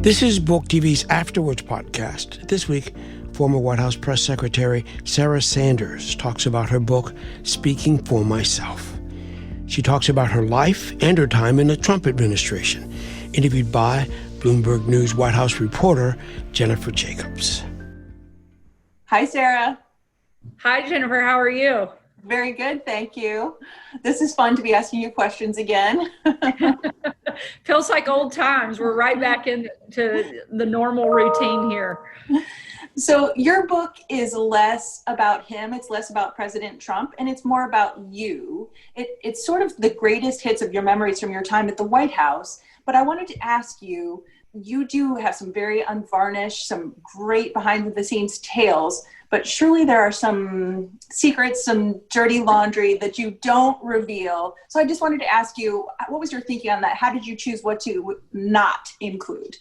This is Book TV's Afterwards podcast. This week, former White House Press Secretary Sarah Sanders talks about her book, Speaking for Myself. She talks about her life and her time in the Trump administration, interviewed by Bloomberg News White House reporter Jennifer Jacobs. Hi, Sarah. Hi, Jennifer. How are you? Very good, thank you. This is fun to be asking you questions again. Feels like old times. We're right back into the normal routine here. So your book is less about him, it's less about President Trump, and it's more about you. It's sort of the greatest hits of your memories from your time at the White House. But I wanted to ask you, you do have some very unvarnished, some great behind-the-scenes tales, but surely there are some secrets, some dirty laundry that you don't reveal. So I just wanted to ask you, what was your thinking on that? How did you choose what to not include?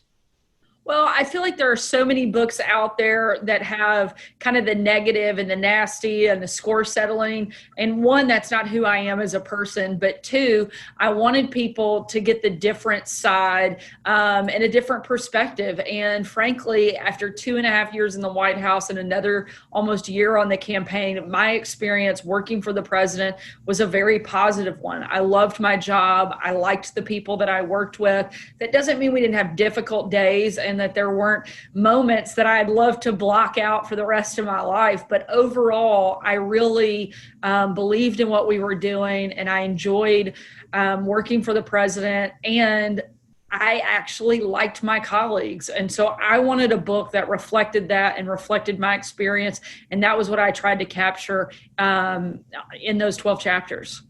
Well, I feel like there are so many books out there that have kind of the negative and the nasty and the score settling. And one, that's not who I am as a person. But two, I wanted people to get the different side and a different perspective. And frankly, after 2.5 years in the White House and another almost year on the campaign, my experience working for the president was a very positive one. I loved my job. I liked the people that I worked with. That doesn't mean we didn't have difficult days and that there weren't moments that I'd love to block out for the rest of my life. But overall, I really believed in what we were doing, and I enjoyed working for the president, and I actually liked my colleagues. And so I wanted a book that reflected that and reflected my experience, and that was what I tried to capture in those 12 chapters.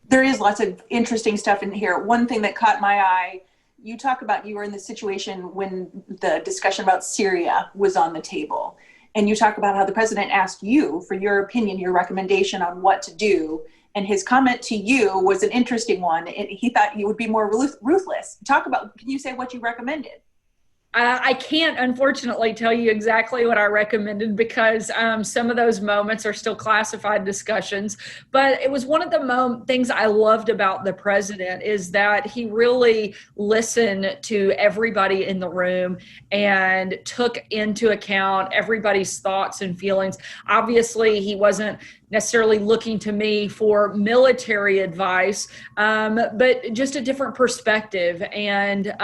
There is lots of interesting stuff in here. One thing that caught my eye, you talk about you were in the situation when the discussion about Syria was on the table. And you talk about how the president asked you for your opinion, your recommendation on what to do. And his comment to you was an interesting one. He thought you would be more ruthless. Can you say what you recommended? I can't, unfortunately, tell you exactly what I recommended because some of those moments are still classified discussions. But it was one of the things I loved about the president is that he really listened to everybody in the room and took into account everybody's thoughts and feelings. Obviously, he wasn't necessarily looking to me for military advice, but just a different perspective. And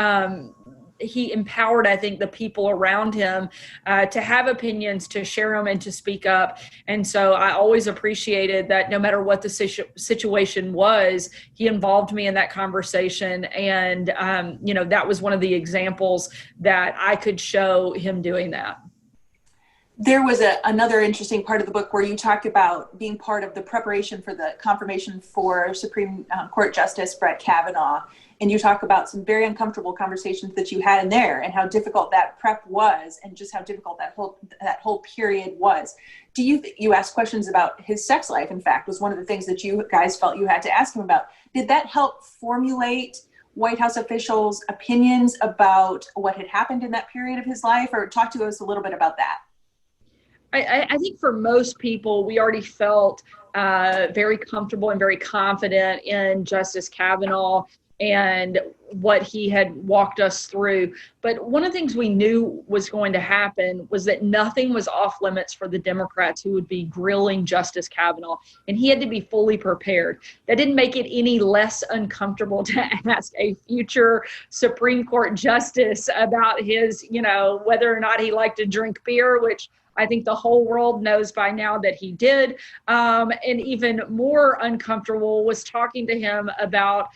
he empowered, I think, the people around him to have opinions, to share them, and to speak up. And so I always appreciated that no matter what the situation was, he involved me in that conversation. And, that was one of the examples that I could show him doing that. There was another interesting part of the book where you talked about being part of the preparation for the confirmation for Supreme Court Justice Brett Kavanaugh. And you talk about some very uncomfortable conversations that you had in there and how difficult that prep was and just how difficult that whole period was. You asked questions about his sex life, in fact, was one of the things that you guys felt you had to ask him about. Did that help formulate White House officials' opinions about what had happened in that period of his life? Or talk to us a little bit about that. I think for most people, we already felt very comfortable and very confident in Justice Kavanaugh and what he had walked us through. But one of the things we knew was going to happen was that nothing was off limits for the Democrats who would be grilling Justice Kavanaugh, and he had to be fully prepared. That didn't make it any less uncomfortable to ask a future Supreme Court justice about his, whether or not he liked to drink beer, which I think the whole world knows by now that he did. And even more uncomfortable was talking to him about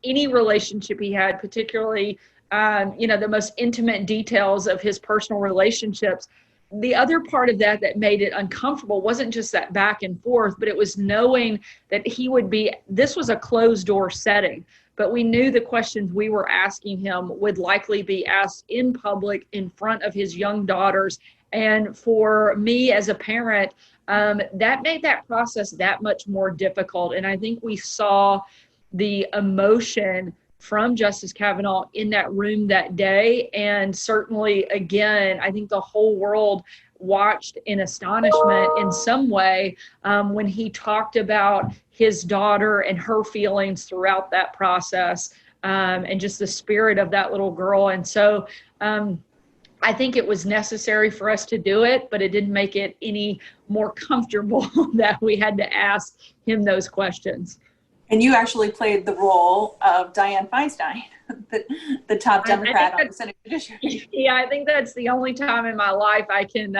any relationship he had, particularly, the most intimate details of his personal relationships. The other part of that made it uncomfortable wasn't just that back and forth, but it was knowing that this was a closed door setting, but we knew the questions we were asking him would likely be asked in public in front of his young daughters. And for me as a parent, that made that process that much more difficult. And I think we saw the emotion from Justice Kavanaugh in that room that day. And certainly, again, I think the whole world watched in astonishment in some way when he talked about his daughter and her feelings throughout that process. and just the spirit of that little girl. And so I think it was necessary for us to do it, but it didn't make it any more comfortable that we had to ask him those questions. And you actually played the role of Dianne Feinstein, the top Democrat on the Senate Judiciary. Yeah, I think that's the only time in my life I can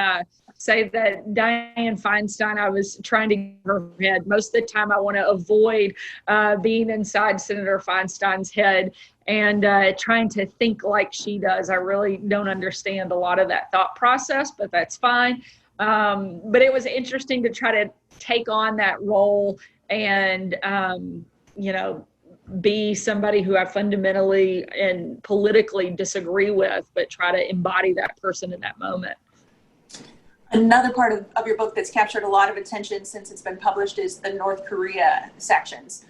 say that Dianne Feinstein, I was trying to get her head. Most of the time I want to avoid being inside Senator Feinstein's head and trying to think like she does. I really don't understand a lot of that thought process, but that's fine. But it was interesting to try to take on that role and, be somebody who I fundamentally and politically disagree with, but try to embody that person in that moment. Another part of your book that's captured a lot of attention since it's been published is the North Korea sections.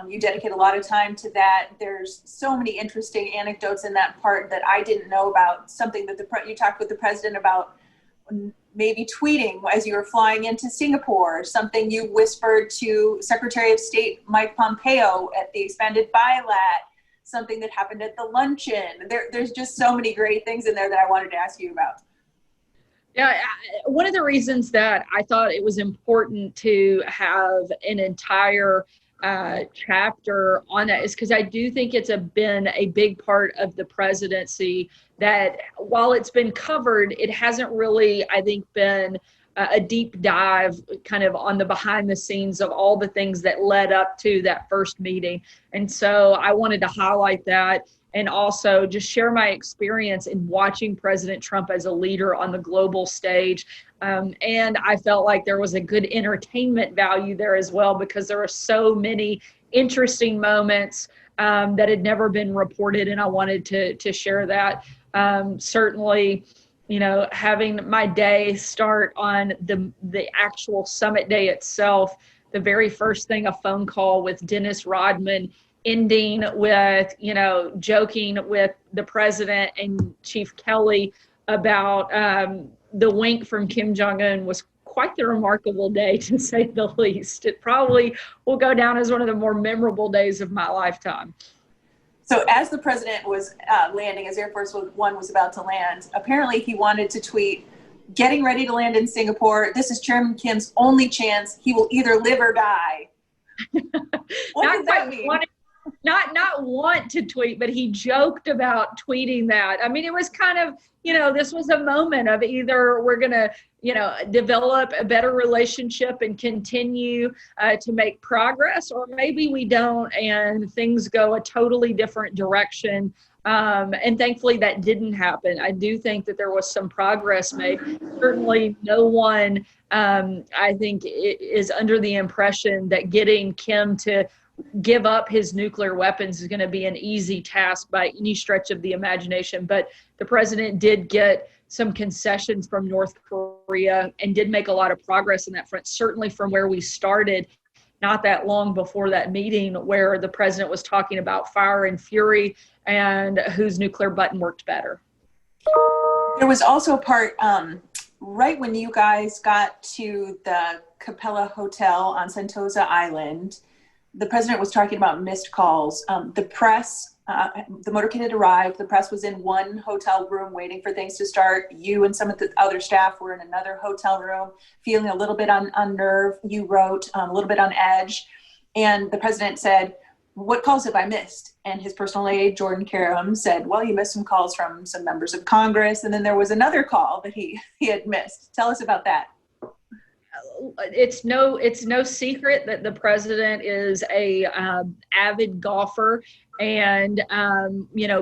You dedicate a lot of time to that. There's so many interesting anecdotes in that part that I didn't know about. Something that you talked with the president about, maybe tweeting as you were flying into Singapore, something you whispered to Secretary of State Mike Pompeo at the expanded bilat, something that happened at the luncheon. There's just so many great things in there that I wanted to ask you about. Yeah, one of the reasons that I thought it was important to have an entire chapter on that is because I do think it's been a big part of the presidency that while it's been covered, it hasn't really, I think, been a deep dive kind of on the behind the scenes of all the things that led up to that first meeting. And so I wanted to highlight that and also just share my experience in watching President Trump as a leader on the global stage. And I felt like there was a good entertainment value there as well, because there are so many interesting moments that had never been reported, and I wanted to share that. Certainly, having my day start on the actual summit day itself, the very first thing, a phone call with Dennis Rodman, ending with, joking with the president and Chief Kelly about the wink from Kim Jong-un was quite the remarkable day, to say the least. It probably will go down as one of the more memorable days of my lifetime. So as the president was landing, as Air Force One was about to land, apparently he wanted to tweet, "Getting ready to land in Singapore. This is Chairman Kim's only chance. He will either live or die." What does that mean? Not want to tweet, but he joked about tweeting that. I mean, it was kind of, this was a moment of either we're going to, develop a better relationship and continue to make progress, or maybe we don't and things go a totally different direction. And thankfully that didn't happen. I do think that there was some progress made. Certainly no one, I think, is under the impression that getting Kim to give up his nuclear weapons is going to be an easy task by any stretch of the imagination. But the president did get some concessions from North Korea and did make a lot of progress in that front, certainly from where we started not that long before that meeting, where the president was talking about fire and fury and whose nuclear button worked better. There was also a part right when you guys got to the Capella Hotel on Sentosa Island. The president was talking about missed calls. The press, the motorcade had arrived. The press was in one hotel room waiting for things to start. You and some of the other staff were in another hotel room, feeling a little bit on nerve. You wrote a little bit on edge. And the president said, "What calls have I missed?" And his personal aide, Jordan Karam, said, "Well, you missed some calls from some members of Congress." And then there was another call that he had missed. Tell us about that. It's no secret that the president is a avid golfer and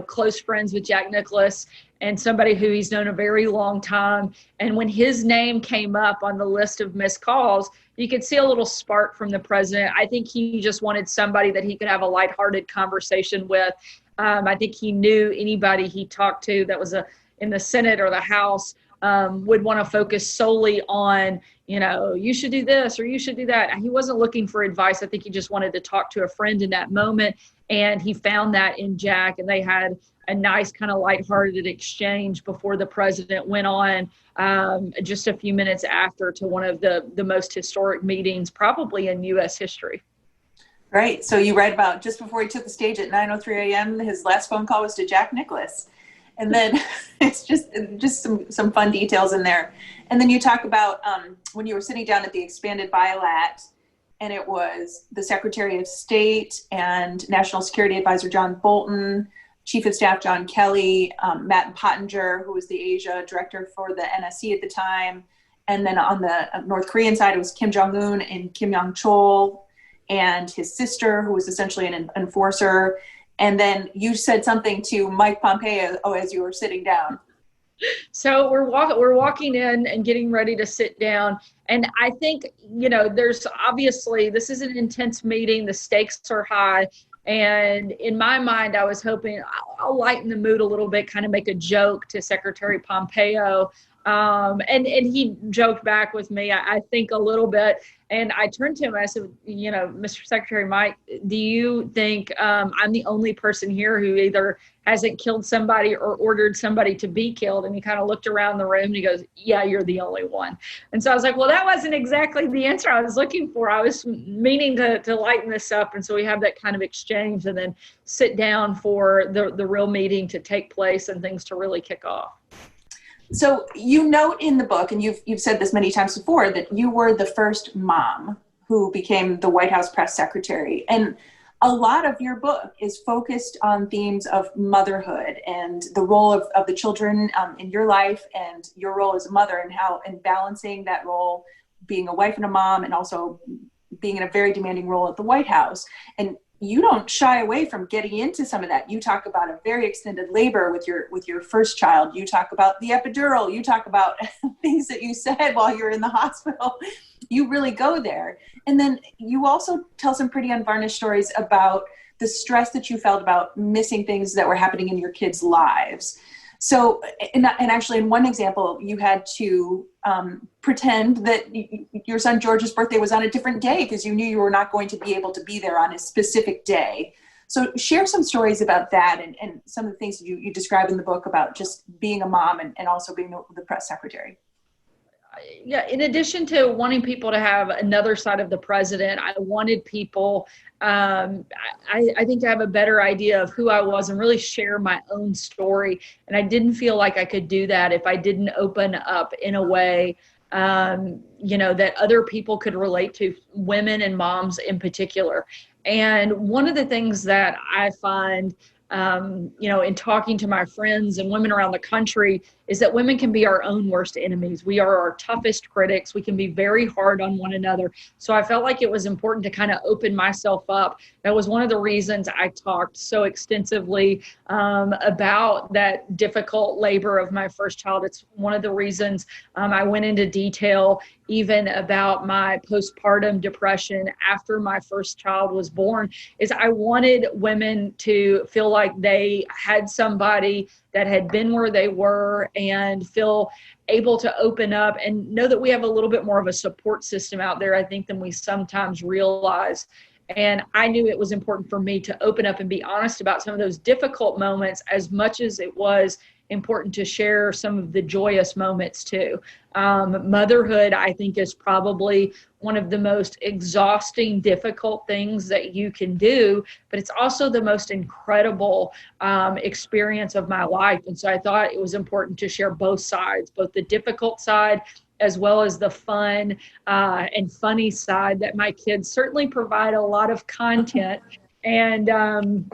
close friends with Jack Nicklaus, and somebody who he's known a very long time. And when his name came up on the list of missed calls, you could see a little spark from the president. I think he just wanted somebody that he could have a lighthearted conversation with. I think he knew anybody he talked to that was in the Senate or the House would want to focus solely on, you should do this or you should do that. He wasn't looking for advice. I think he just wanted to talk to a friend in that moment. And he found that in Jack, and they had a nice kind of lighthearted exchange before the president went on just a few minutes after to one of the most historic meetings probably in U.S. history. Right. So you write about just before he took the stage at 9:03 a.m., his last phone call was to Jack Nicklaus. And then it's just some fun details in there. And then you talk about when you were sitting down at the expanded bilat, and it was the Secretary of State and National Security Advisor John Bolton, Chief of Staff John Kelly, Matt Pottinger, who was the Asia director for the NSC at the time. And then on the North Korean side, it was Kim Jong-un and Kim Yong-chol and his sister, who was essentially an enforcer. And then you said something to Mike Pompeo as you were sitting down. So we're walking in and getting ready to sit down. And I think, there's obviously, this is an intense meeting. The stakes are high. And in my mind, I was hoping I'll lighten the mood a little bit, kind of make a joke to Secretary Pompeo. And he joked back with me, I think a little bit. And I turned to him and I said, Mr. Secretary Mike, do you think I'm the only person here who either hasn't killed somebody or ordered somebody to be killed? And he kind of looked around the room and he goes, yeah, you're the only one. And so I was like, well, that wasn't exactly the answer I was looking for. I was meaning to lighten this up. And so we have that kind of exchange and then sit down for the real meeting to take place and things to really kick off. So you note in the book, and you've said this many times before, that you were the first mom who became the White House press secretary. And a lot of your book is focused on themes of motherhood and the role of the children in your life and your role as a mother and balancing that role, being a wife and a mom, and also being in a very demanding role at the White House. And you don't shy away from getting into some of that. You talk about a very extended labor with your first child. You talk about the epidural. You talk about things that you said while you were in the hospital. You really go there. And then you also tell some pretty unvarnished stories about the stress that you felt about missing things that were happening in your kids' lives. So, and actually in one example, you had to pretend that your son George's birthday was on a different day because you knew you were not going to be able to be there on a specific day. So share some stories about that and some of the things you describe in the book about just being a mom and also being the press secretary. Yeah, in addition to wanting people to have another side of the president, I wanted people, I think, to have a better idea of who I was and really share my own story. And I didn't feel like I could do that if I didn't open up in a way, that other people could relate to, women and moms in particular. And one of the things that I find, in talking to my friends and women around the country is that women can be our own worst enemies. We are our toughest critics. We can be very hard on one another. So I felt like it was important to kind of open myself up. That was one of the reasons I talked so extensively about that difficult labor of my first child. It's one of the reasons I went into detail even about my postpartum depression after my first child was born, is I wanted women to feel like they had somebody that had been where they were and feel able to open up and know that we have a little bit more of a support system out there, I think, than we sometimes realize. And I knew it was important for me to open up and be honest about some of those difficult moments as much as it was important to share some of the joyous moments too. Motherhood, I think, is probably one of the most exhausting, difficult things that you can do, but it's also the most incredible experience of my life. And so I thought it was important to share both sides, both the difficult side as well as the fun and funny side that my kids certainly provide a lot of content and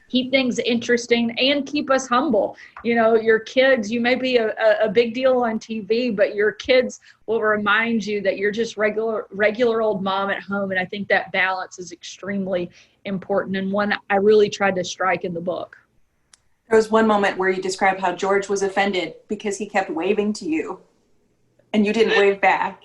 keep things interesting and keep us humble. Your kids, you may be a big deal on TV, but your kids will remind you that you're just regular old mom at home. And I think that balance is extremely important and one I really tried to strike in the book. There was one moment where you described how George was offended because he kept waving to you and you didn't wave back.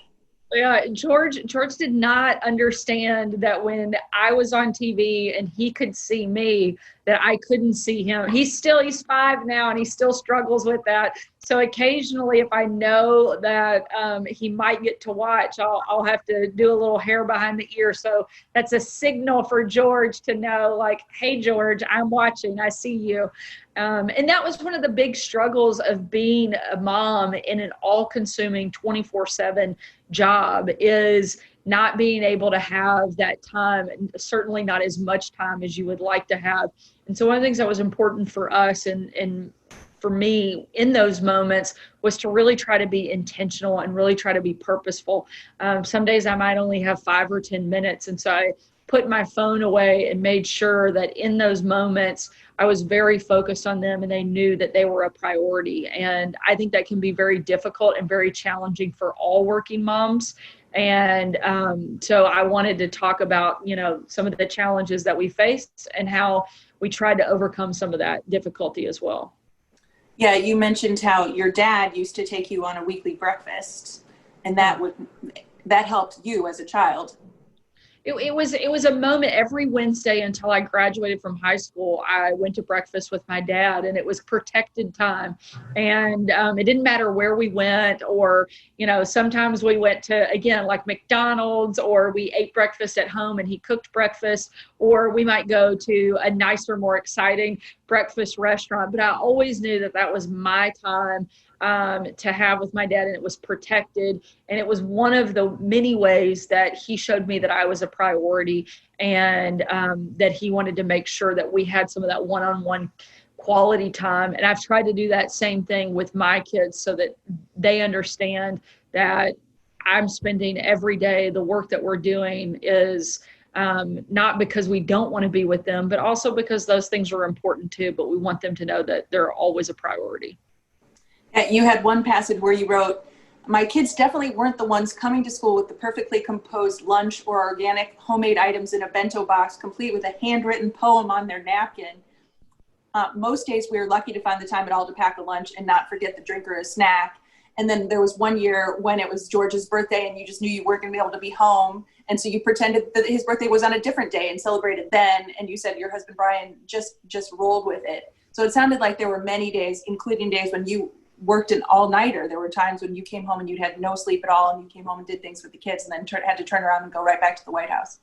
Yeah, George did not understand that when I was on TV and he could see me, that I couldn't see him. He's 5 now and he still struggles with that. So occasionally if I know that he might get to watch, I'll have to do a little hair behind the ear. So that's a signal for George to know, like, hey, George, I'm watching, I see you. And that was one of the big struggles of being a mom in an all-consuming 24/7 job, is not being able to have that time, and certainly not as much time as you would like to have. And so one of the things that was important for us and for me in those moments was to really try to be intentional and really try to be purposeful. Some days I might only have 5 or 10 minutes. And so I put my phone away and made sure that in those moments, I was very focused on them and they knew that they were a priority. And I think that can be very difficult and very challenging for all working moms. And so I wanted to talk about, some of the challenges that we faced and how we tried to overcome some of that difficulty as well. Yeah, you mentioned how your dad used to take you on a weekly breakfast, and that helped you as a child. It was a moment every Wednesday until I graduated from high school. I went to breakfast with my dad, and it was protected time. And it didn't matter where we went, or, sometimes we went to, again, like McDonald's, or we ate breakfast at home and he cooked breakfast, or we might go to a nicer, more exciting breakfast restaurant. But I always knew that that was my time to have with my dad, and it was protected. And it was one of the many ways that he showed me that I was a priority, and that he wanted to make sure that we had some of that one-on-one quality time. And I've tried to do that same thing with my kids so that they understand that I'm spending every day, the work that we're doing is not because we don't want to be with them, but also because those things are important too, but we want them to know that they're always a priority. You had one passage where you wrote, "My kids definitely weren't the ones coming to school with the perfectly composed lunch or organic homemade items in a bento box, complete with a handwritten poem on their napkin. Most days we were lucky to find the time at all to pack a lunch and not forget the drink or a snack. And then there was one year when it was George's birthday and you just knew you weren't going to be able to be home. And so you pretended that his birthday was on a different day and celebrated then. And you said your husband, Brian, just rolled with it. So it sounded like there were many days, including days when you worked an all-nighter. There were times when you came home and you'd had no sleep at all, and you came home and did things with the kids and then had to turn around and go right back to the White House."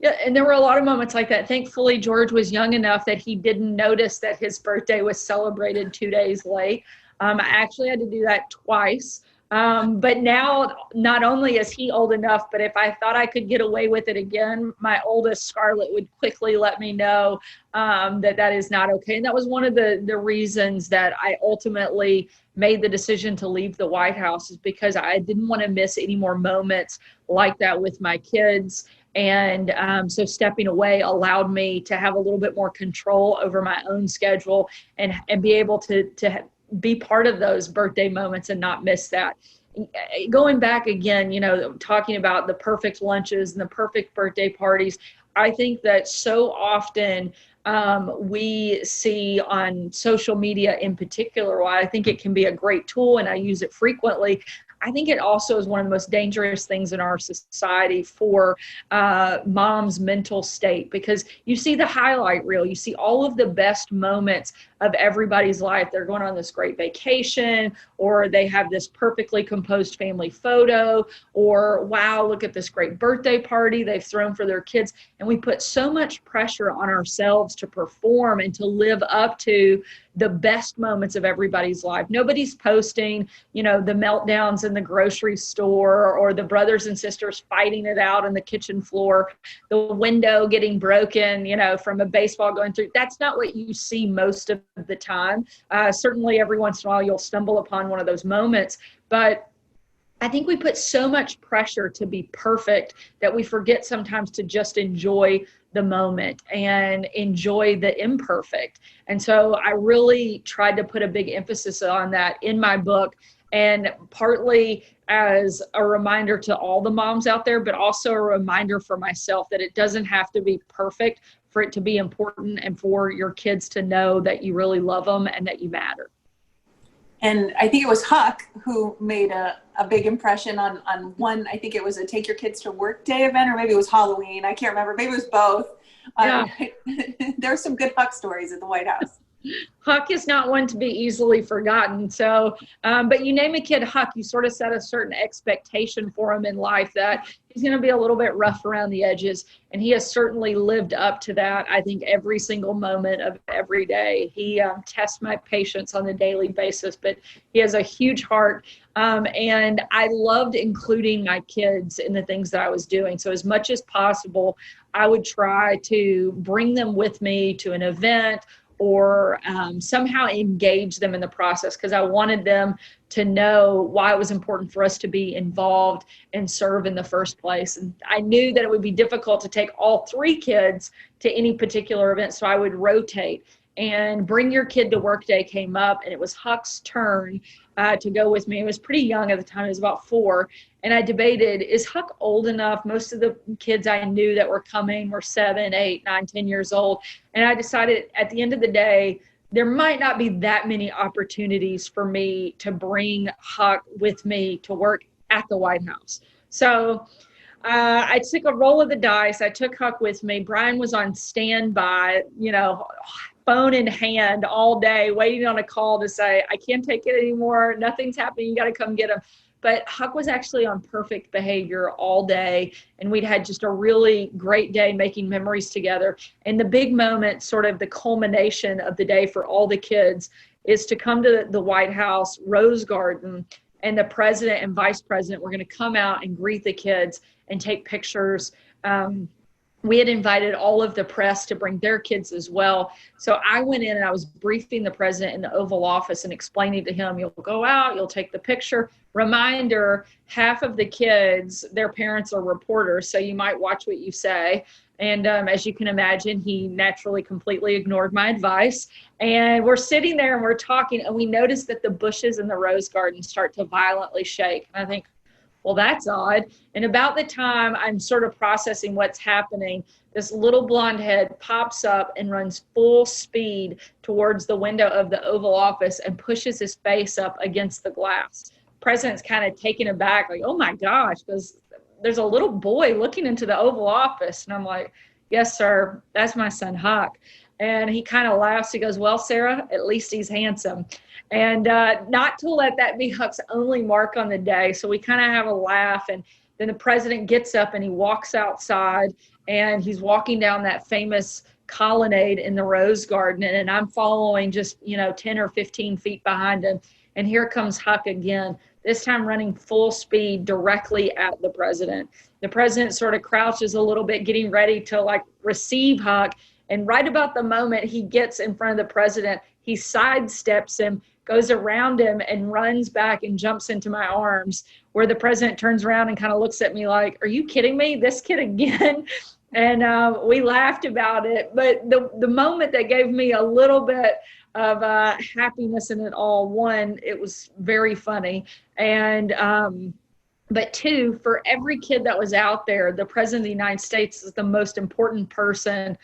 Yeah, and there were a lot of moments like that. Thankfully, George was young enough that he didn't notice that his birthday was celebrated 2 days late. I actually had to do that twice. But now, not only is he old enough, but if I thought I could get away with it again, my oldest Scarlett would quickly let me know that is not okay. And that was one of the reasons that I ultimately made the decision to leave the White House, is because I didn't want to miss any more moments like that with my kids. And so stepping away allowed me to have a little bit more control over my own schedule and be able to be part of those birthday moments and not miss that. Going back again, talking about the perfect lunches and the perfect birthday parties, I think that so often we see on social media in particular, while I think it can be a great tool and I use it frequently, I think it also is one of the most dangerous things in our society for mom's mental state, because you see the highlight reel, you see all of the best moments of everybody's life. They're going on this great vacation, or they have this perfectly composed family photo, or wow, look at this great birthday party they've thrown for their kids. And we put so much pressure on ourselves to perform and to live up to the best moments of everybody's life. Nobody's posting, the meltdowns in the grocery store, or the brothers and sisters fighting it out on the kitchen floor, the window getting broken, from a baseball going through. That's not what you see most of the time. Certainly every once in a while you'll stumble upon one of those moments, but I think we put so much pressure to be perfect that we forget sometimes to just enjoy the moment and enjoy the imperfect. And so I really tried to put a big emphasis on that in my book, and partly as a reminder to all the moms out there, but also a reminder for myself that it doesn't have to be perfect for it to be important and for your kids to know that you really love them and that you matter. And I think it was Huck who made a big impression on one, I think it was a Take Your Kids to Work Day event, or maybe it was Halloween. I can't remember. Maybe it was both. Yeah. There were some good Huck stories at the White House. Huck is not one to be easily forgotten. So, but you name a kid Huck, you sort of set a certain expectation for him in life that he's going to be a little bit rough around the edges. And he has certainly lived up to that, I think, every single moment of every day. He tests my patience on a daily basis, but he has a huge heart. And I loved including my kids in the things that I was doing. So as much as possible, I would try to bring them with me to an event or somehow engage them in the process, because I wanted them to know why it was important for us to be involved and serve in the first place. And I knew that it would be difficult to take all three kids to any particular event, so I would rotate. And Bring Your Kid to Work Day came up, and it was Huck's turn to go with me. He was pretty young at the time. He was about 4. And I debated, is Huck old enough? Most of the kids I knew that were coming were 7, 8, 9, 10 years old. And I decided at the end of the day, there might not be that many opportunities for me to bring Huck with me to work at the White House. So I took a roll of the dice. I took Huck with me. Brian was on standby, phone in hand all day, waiting on a call to say, I can't take it anymore. Nothing's happening. You got to come get him. But Huck was actually on perfect behavior all day. And we'd had just a really great day making memories together. And the big moment, sort of the culmination of the day for all the kids, is to come to the White House Rose Garden. And the president and vice president were going to come out and greet the kids and take pictures. We had invited all of the press to bring their kids as well. So I went in and I was briefing the president in the Oval Office and explaining to him, you'll go out, you'll take the picture. Reminder, half of the kids, their parents are reporters, so you might watch what you say. And as you can imagine, he naturally completely ignored my advice. And we're sitting there and we're talking, and we noticed that the bushes in the rose garden start to violently shake. And I think, well, that's odd. And about the time I'm sort of processing what's happening, this little blonde head pops up and runs full speed towards the window of the Oval Office and pushes his face up against the glass. President's kind of taken aback, like, oh my gosh, because there's a little boy looking into the Oval Office. And I'm like, yes, sir, that's my son, Huck. And he kind of laughs. He goes, well, Sarah, at least he's handsome. And not to let that be Huck's only mark on the day. So we kind of have a laugh. And then the president gets up and he walks outside, and he's walking down that famous colonnade in the Rose Garden. And I'm following just, 10 or 15 feet behind him. And here comes Huck again, this time running full speed directly at the president. The president sort of crouches a little bit, getting ready to receive Huck. And right about the moment he gets in front of the president, he sidesteps him, goes around him, and runs back and jumps into my arms, where the president turns around and kind of looks at me like, are you kidding me? This kid again? And we laughed about it. But the moment that gave me a little bit of happiness in it all, one, it was very funny. And but two, for every kid that was out there, the president of the United States is the most important person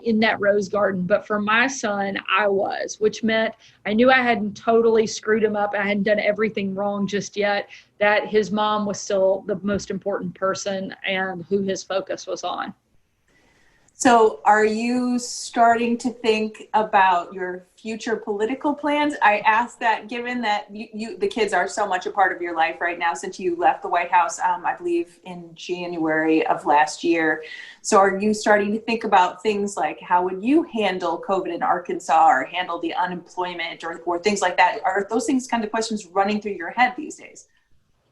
in that rose garden. But for my son, I was, which meant I knew I hadn't totally screwed him up. I hadn't done everything wrong just yet, that his mom was still the most important person and who his focus was on. So are you starting to think about your future political plans? I ask that given that the kids are so much a part of your life right now since you left the White House, I believe in January of last year. So are you starting to think about things like how would you handle COVID in Arkansas or handle the unemployment or things like that? Are those things kind of questions running through your head these days?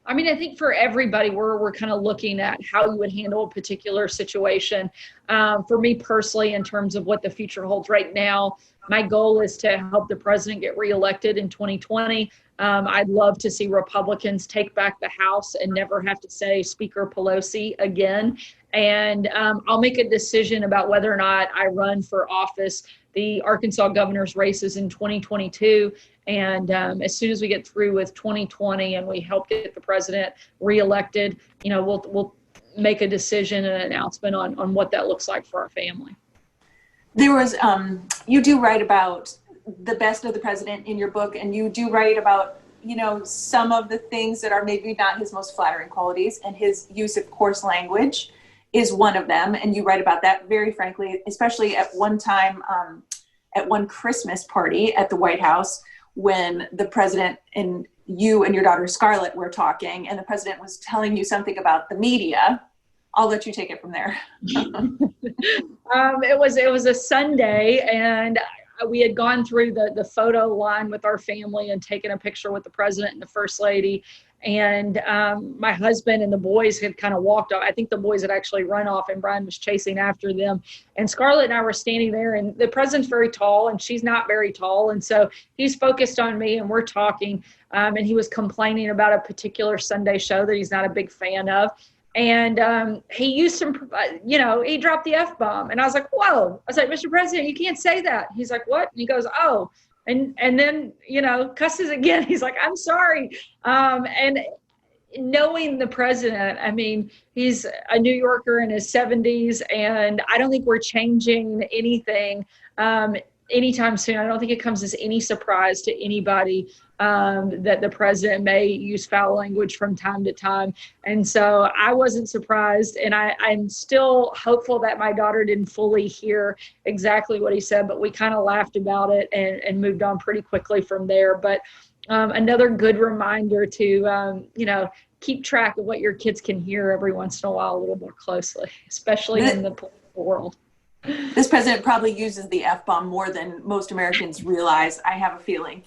I mean, I think for everybody, we're kind of looking at how you would handle a particular situation. For me personally, in terms of what the future holds right now, my goal is to help the president get reelected in 2020. I'd love to see Republicans take back the House and never have to say Speaker Pelosi again. And I'll make a decision about whether or not I run for office. The Arkansas governor's races in 2022. And as soon as we get through with 2020 and we help get the president reelected, we'll make a decision and an announcement on what that looks like for our family. There was, you do write about the best of the president in your book, and you do write about, some of the things that are maybe not his most flattering qualities, and his use of coarse language is one of them. And you write about that very frankly, especially at one time, at one Christmas party at the White House when the president and you and your daughter Scarlett were talking, and the president was telling you something about the media. I'll let you take it from there. It was a Sunday, and we had gone through the photo line with our family and taken a picture with the president and the first lady. And my husband and the boys had kind of walked off. I think the boys had actually run off, and Brian was chasing after them. And Scarlett and I were standing there, and the president's very tall and she's not very tall. And so he's focused on me and we're talking. And he was complaining about a particular Sunday show that he's not a big fan of. And he used some, he dropped the F-bomb. And I was like, whoa. I was like, Mr. President, you can't say that. He's like, what? And he goes, oh. And then, cusses again. He's like, I'm sorry. And knowing the president, I mean, he's a New Yorker in his 70s, and I don't think we're changing anything anytime soon. I don't think it comes as any surprise to anybody that the president may use foul language from time to time. And so I wasn't surprised, and I'm still hopeful that my daughter didn't fully hear exactly what he said, but we kind of laughed about it and moved on pretty quickly from there. But another good reminder to, keep track of what your kids can hear every once in a while a little more closely, especially in the political world. This president probably uses the F-bomb more than most Americans realize, I have a feeling.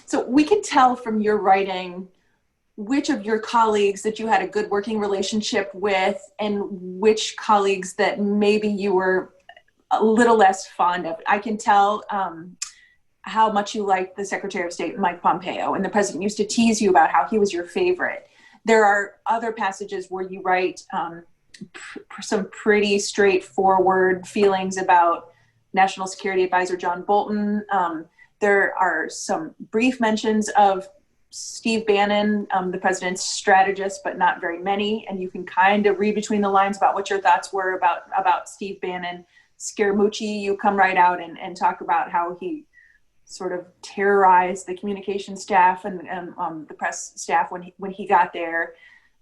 So we can tell from your writing which of your colleagues that you had a good working relationship with and which colleagues that maybe you were a little less fond of. I can tell how much you liked the Secretary of State, Mike Pompeo, and the president used to tease you about how he was your favorite. There are other passages where you write some pretty straightforward feelings about National Security Advisor John Bolton. There are some brief mentions of Steve Bannon, the president's strategist, but not very many. And you can kind of read between the lines about what your thoughts were about Steve Bannon. Scaramucci, you come right out and talk about how he sort of terrorized the communication staff and the press staff when he got there.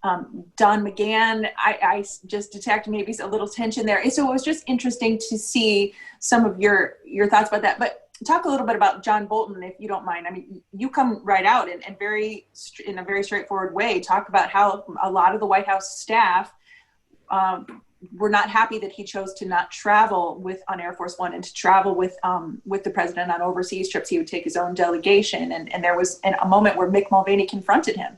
Don McGahn, I just detect maybe a little tension there. So it was just interesting to see some of your thoughts about that. But talk a little bit about John Bolton, if you don't mind. I mean, you come right out and in a very straightforward way, talk about how a lot of the White House staff were not happy that he chose to not travel on Air Force One and to travel with the president on overseas trips. He would take his own delegation. And there was a moment where Mick Mulvaney confronted him.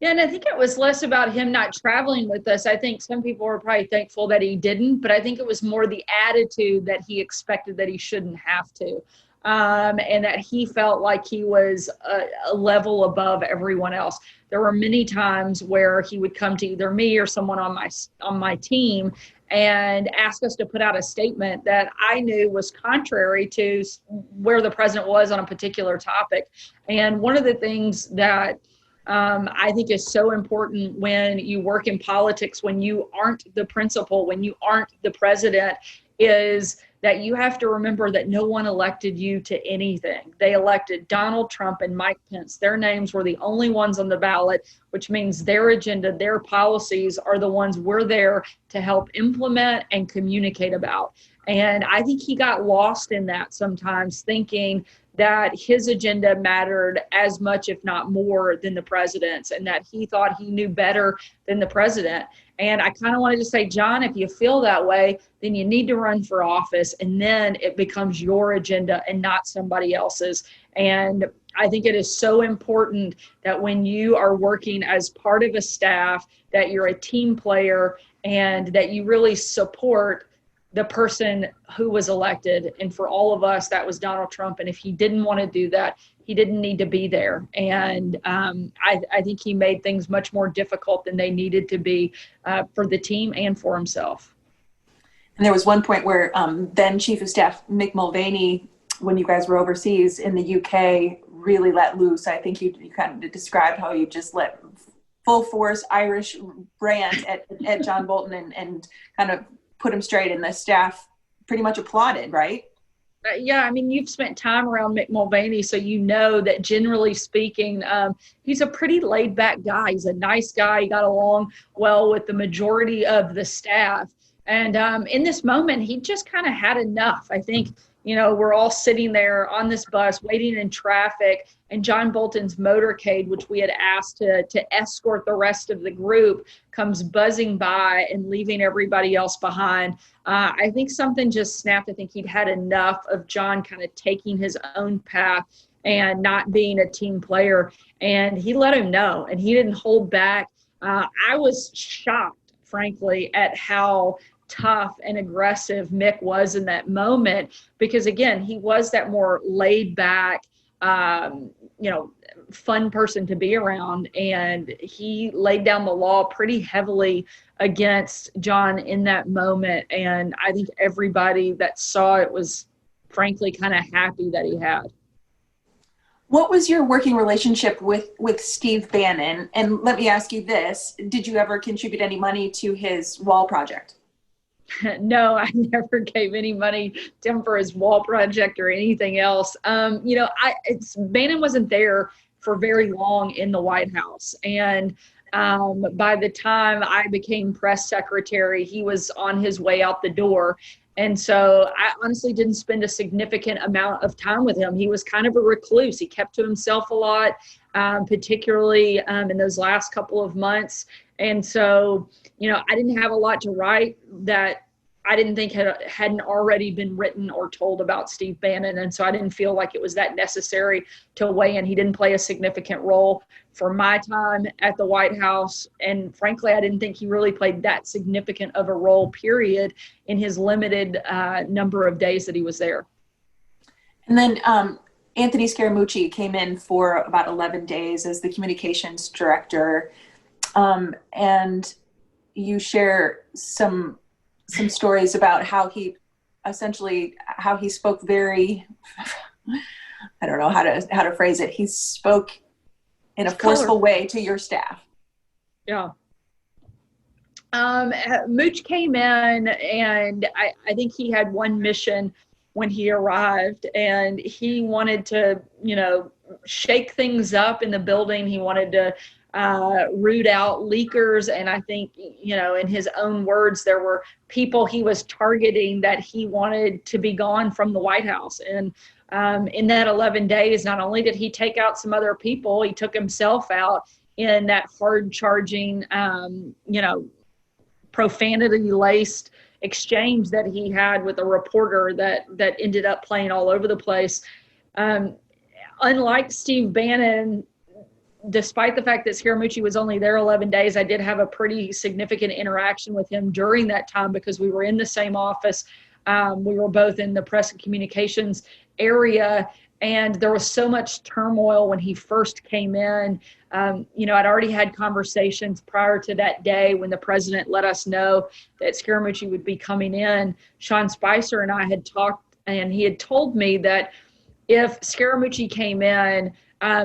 Yeah, and I think it was less about him not traveling with us. I think some people were probably thankful that he didn't, but I think it was more the attitude that he expected that he shouldn't have to. And that he felt like he was a level above everyone else. There were many times where he would come to either me or someone on my team and ask us to put out a statement that I knew was contrary to where the president was on a particular topic. And one of the things that I think is so important when you work in politics, when you aren't the principal, when you aren't the president, is that you have to remember that no one elected you to anything. They elected Donald Trump and Mike Pence. Their names were the only ones on the ballot, which means their agenda, their policies are the ones we're there to help implement and communicate about. And I think he got lost in that sometimes, thinking that his agenda mattered as much, if not more, than the president's, and that he thought he knew better than the president. And I kind of wanted to say, John, if you feel that way, then you need to run for office, and then it becomes your agenda and not somebody else's. And I think it is so important that when you are working as part of a staff, that you're a team player and that you really support the person who was elected. And for all of us, that was Donald Trump. And if he didn't want to do that, he didn't need to be there. And I think he made things much more difficult than they needed to be for the team and for himself. And there was one point where then Chief of Staff Mick Mulvaney, when you guys were overseas in the UK, really let loose. I think you kind of described how you just let full force Irish rant at John Bolton and kind of put him straight, and the staff pretty much applauded, right? Yeah, I mean, you've spent time around Mick Mulvaney, so you know that generally speaking, he's a pretty laid back guy. He's a nice guy. He got along well with the majority of the staff. And in this moment, he just kind of had enough. I think, we're all sitting there on this bus waiting in traffic, and John Bolton's motorcade, which we had asked to escort the rest of the group, comes buzzing by and leaving everybody else behind. I think something just snapped. I think he'd had enough of John kind of taking his own path and not being a team player. And he let him know, and he didn't hold back. I was shocked, frankly, at how tough and aggressive Mick was in that moment, because again, he was that more laid back, fun person to be around. And he laid down the law pretty heavily against John in that moment. And I think everybody that saw it was frankly kind of happy that he had. What was your working relationship with Steve Bannon? And let me ask you this, did you ever contribute any money to his wall project? No, I never gave any money to him for his wall project or anything else. Bannon wasn't there for very long in the White House. And by the time I became press secretary, he was on his way out the door. And so I honestly didn't spend a significant amount of time with him. He was kind of a recluse. He kept to himself a lot, particularly in those last couple of months. And so, I didn't have a lot to write that I didn't think hadn't already been written or told about Steve Bannon. And so I didn't feel like it was that necessary to weigh in. He didn't play a significant role for my time at the White House. And frankly, I didn't think he really played that significant of a role, period, in his limited number of days that he was there. And then Anthony Scaramucci came in for about 11 days as the communications director. And you share some stories about how he spoke very, I don't know how to phrase it. He spoke in a forceful way to your staff. Yeah. Mooch came in, and I think he had one mission when he arrived, and he wanted to, shake things up in the building. He wanted to root out leakers. And I think, in his own words, there were people he was targeting that he wanted to be gone from the White House. And in that 11 days, not only did he take out some other people, he took himself out in that hard charging, profanity-laced exchange that he had with a reporter that ended up playing all over the place. Unlike Steve Bannon, despite the fact that Scaramucci was only there 11 days, I did have a pretty significant interaction with him during that time because we were in the same office. We were both in the press and communications area, and there was so much turmoil when he first came in. I'd already had conversations prior to that day when the president let us know that Scaramucci would be coming in. Sean Spicer and I had talked, and he had told me that if Scaramucci came in,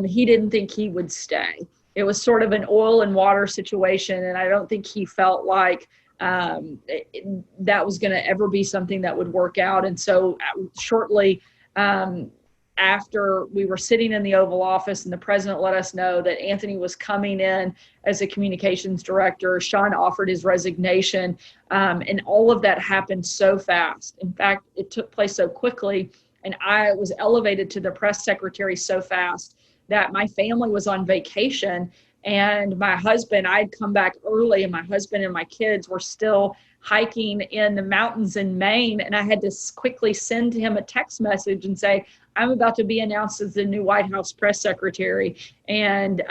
he didn't think he would stay. It was sort of an oil and water situation, and I don't think he felt like that was going to ever be something that would work out. And so shortly after we were sitting in the Oval Office and the president let us know that Anthony was coming in as a communications director, Sean offered his resignation, and all of that happened so fast. In fact, it took place so quickly, and I was elevated to the press secretary so fast that my family was on vacation, and my husband, I'd come back early, and my husband and my kids were still hiking in the mountains in Maine, and I had to quickly send him a text message and say, I'm about to be announced as the new White House press secretary. And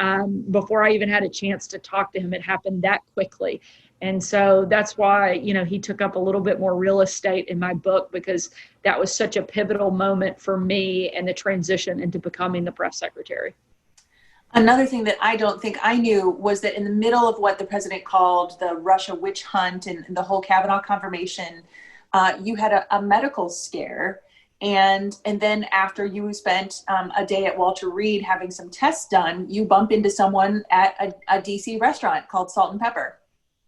before I even had a chance to talk to him, it happened that quickly. And so that's why, he took up a little bit more real estate in my book, because that was such a pivotal moment for me and the transition into becoming the press secretary. Another thing that I don't think I knew was that in the middle of what the president called the Russia witch hunt and the whole Kavanaugh confirmation, you had a medical scare. And then after you spent a day at Walter Reed having some tests done, you bump into someone at a DC restaurant called Salt and Pepper.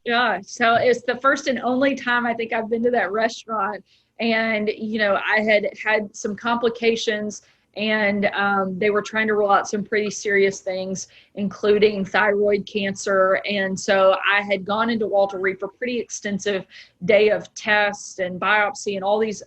Yeah, so it's the first and only time I think I've been to that restaurant. And, I had some complications And they were trying to rule out some pretty serious things, including thyroid cancer. And so I had gone into Walter Reed for pretty extensive day of tests and biopsy and all these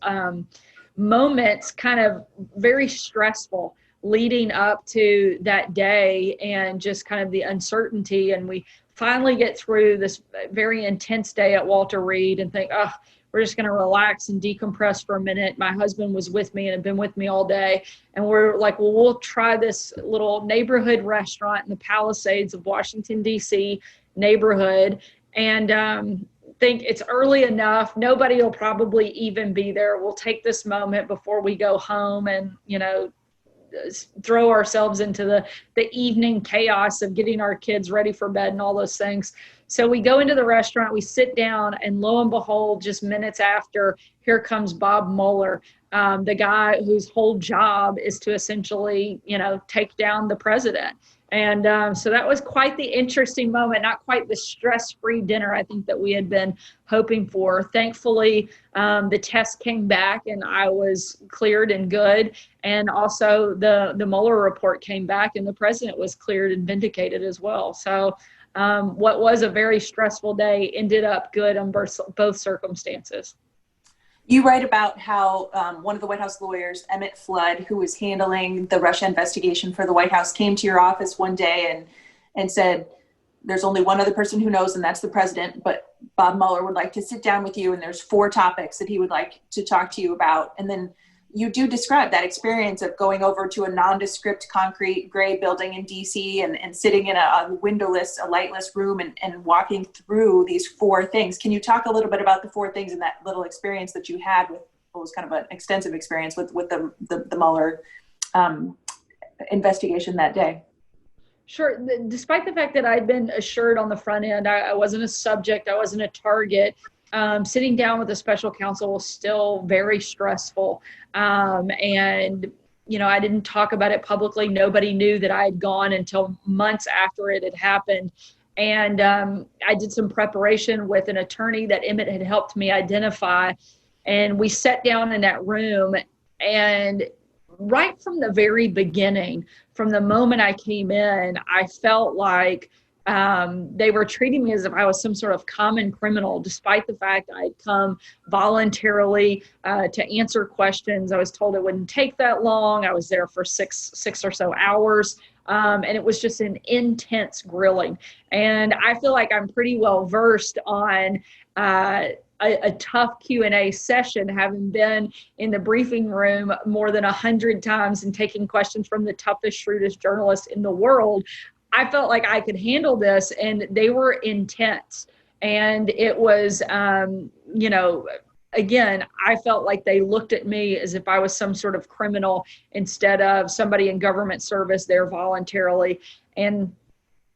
moments, kind of very stressful leading up to that day, and just kind of the uncertainty. And we finally get through this very intense day at Walter Reed and think, oh, we're just going to relax and decompress for a minute. My husband was with me and had been with me all day. And we're like, well, we'll try this little neighborhood restaurant in the Palisades of Washington, D.C. neighborhood. And think it's early enough. Nobody will probably even be there. We'll take this moment before we go home and, throw ourselves into the evening chaos of getting our kids ready for bed and all those things. So we go into the restaurant, we sit down, and lo and behold, just minutes after, here comes Bob Mueller, the guy whose whole job is to essentially, take down the president. And so that was quite the interesting moment, not quite the stress-free dinner I think that we had been hoping for. Thankfully, the test came back and I was cleared and good. And also the Mueller report came back and the president was cleared and vindicated as well. So what was a very stressful day ended up good on both circumstances. You write about how one of the White House lawyers, Emmett Flood, who was handling the Russia investigation for the White House, came to your office one day and said, there's only one other person who knows, and that's the president, but Bob Mueller would like to sit down with you, and there's 4 topics that he would like to talk to you about. And then you do describe that experience of going over to a nondescript concrete gray building in DC and sitting in a windowless, a lightless room and walking through these 4 things. Can you talk a little bit about the 4 things in that little experience that you had with what was kind of an extensive experience with the Mueller investigation that day? Sure. Despite the fact that I'd been assured on the front end, I wasn't a subject, I wasn't a target. Sitting down with a special counsel was still very stressful. And, I didn't talk about it publicly. Nobody knew that I had gone until months after it had happened. And I did some preparation with an attorney that Emmett had helped me identify. And we sat down in that room, and right from the very beginning, from the moment I came in, I felt like they were treating me as if I was some sort of common criminal, despite the fact I'd come voluntarily to answer questions. I was told it wouldn't take that long. I was there for six or so hours. And it was just an intense grilling. And I feel like I'm pretty well versed on a tough Q&A session, having been in the briefing room more than 100 times and taking questions from the toughest, shrewdest journalists in the world. I felt like I could handle this, and they were intense. And it was, again, I felt like they looked at me as if I was some sort of criminal instead of somebody in government service there voluntarily. And